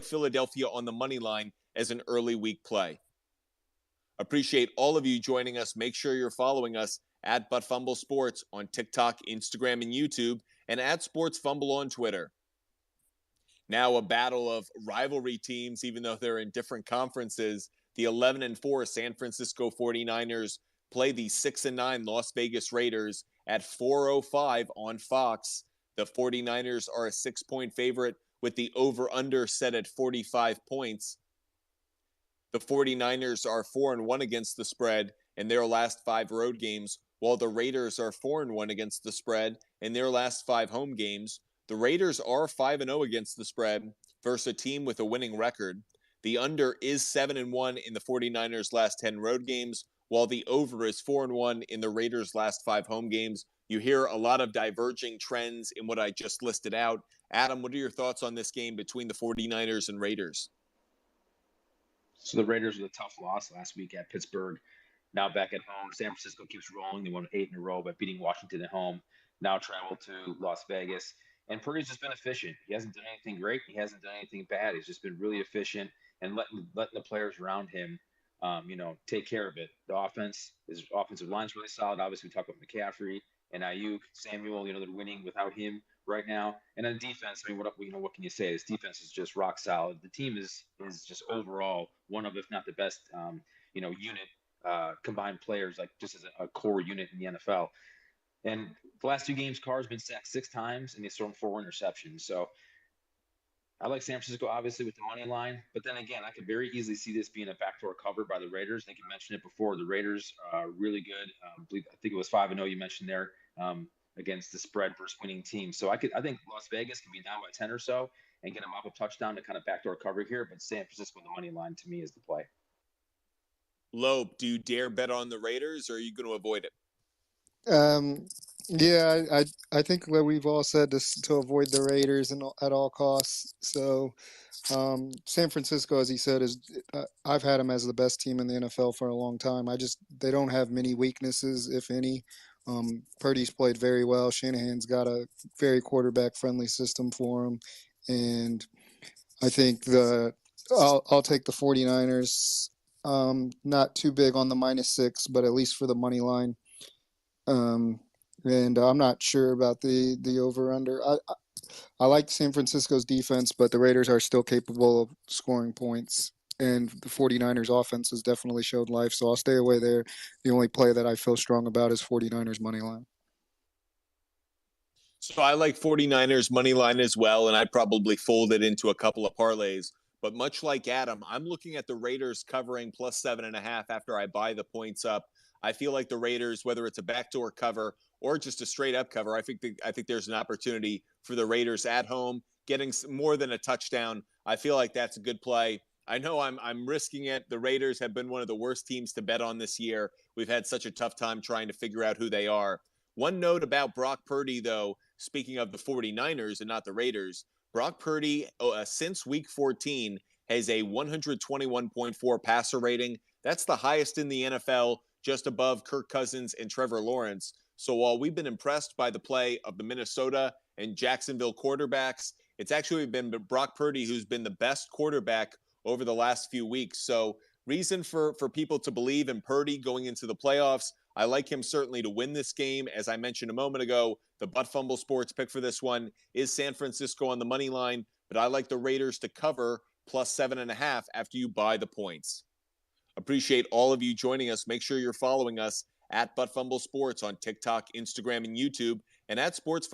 Philadelphia on the money line as an early week play. Appreciate all of you joining us. Make sure you're following us at Fumble Sports on TikTok, Instagram, and YouTube, and at Sports Fumble on Twitter. Now a battle of rivalry teams, even though they're in different conferences. The 11-4 San Francisco 49ers play the 6-9 Las Vegas Raiders at 4:05 on Fox. The 49ers are a 6-point favorite with the over-under set at 45 points. The 49ers are 4-1 against the spread in their last 5 road games, while the Raiders are 4-1 against the spread in their last 5 home games. The Raiders are 5-0 against the spread versus a team with a winning record. The under is 7-1 in the 49ers' last 10 road games, while the over is 4-1 in the Raiders' last 5 home games. You hear a lot of diverging trends in what I just listed out. Adam, what are your thoughts on this game between the 49ers and Raiders? So the Raiders with a tough loss last week at Pittsburgh. Now back at home, San Francisco keeps rolling. They won 8 in a row by beating Washington at home. Now travel to Las Vegas. And Purdy's just been efficient. He hasn't done anything great. He hasn't done anything bad. He's just been really efficient and letting the players around him, take care of it. His offensive line's really solid. Obviously, we talk about McCaffrey and Ayuk, Samuel. They're winning without him right now. And on defense, what can you say? This defense is just rock solid. The team is just overall one of, if not the best, unit combined players, like just as a core unit in the NFL. And the last 2 games, Carr's been sacked 6 times, and he's thrown 4 interceptions. So I like San Francisco, obviously, with the money line. But then again, I could very easily see this being a backdoor cover by the Raiders. I think you mentioned it before. The Raiders are really good. I think it was 5-0 you mentioned there against the spread versus winning team. So I think Las Vegas can be down by 10 or so and get them up a touchdown to kind of backdoor cover here. But San Francisco, the money line, to me, is the play. Loeb, do you dare bet on the Raiders, or are you going to avoid it? Yeah, I think that we've all said this to avoid the Raiders at all costs. So, San Francisco, as he said, I've had them as the best team in the NFL for a long time. They don't have many weaknesses, if any. Purdy's played very well. Shanahan's got a very quarterback friendly system for him, and I think I'll take the 49ers. Not too big on the -6, but at least for the money line. And I'm not sure about the over-under. I like San Francisco's defense, but the Raiders are still capable of scoring points. And the 49ers offense has definitely showed life, so I'll stay away there. The only play that I feel strong about is 49ers money line. So I like 49ers money line as well, and I'd probably fold it into a couple of parlays. But much like Adam, I'm looking at the Raiders covering plus 7.5 after I buy the points up. I feel like the Raiders, whether it's a backdoor cover or just a straight up cover, I think there's an opportunity for the Raiders at home getting more than a touchdown. I feel like that's a good play. I know I'm risking it. The Raiders have been one of the worst teams to bet on this year. We've had such a tough time trying to figure out who they are. One note about Brock Purdy, though, speaking of the 49ers and not the Raiders, Brock Purdy, since week 14, has a 121.4 passer rating. That's the highest in the NFL, just above Kirk Cousins and Trevor Lawrence. So while we've been impressed by the play of the Minnesota and Jacksonville quarterbacks, it's actually been Brock Purdy who's been the best quarterback over the last few weeks. So reason for people to believe in Purdy going into the playoffs. I like him certainly to win this game. As I mentioned a moment ago, the Fumble Sports pick for this one is San Francisco on the money line, but I like the Raiders to cover plus 7.5 after you buy the points. Appreciate all of you joining us. Make sure you're following us at Fumble Sports on TikTok, Instagram, and YouTube, and at Sports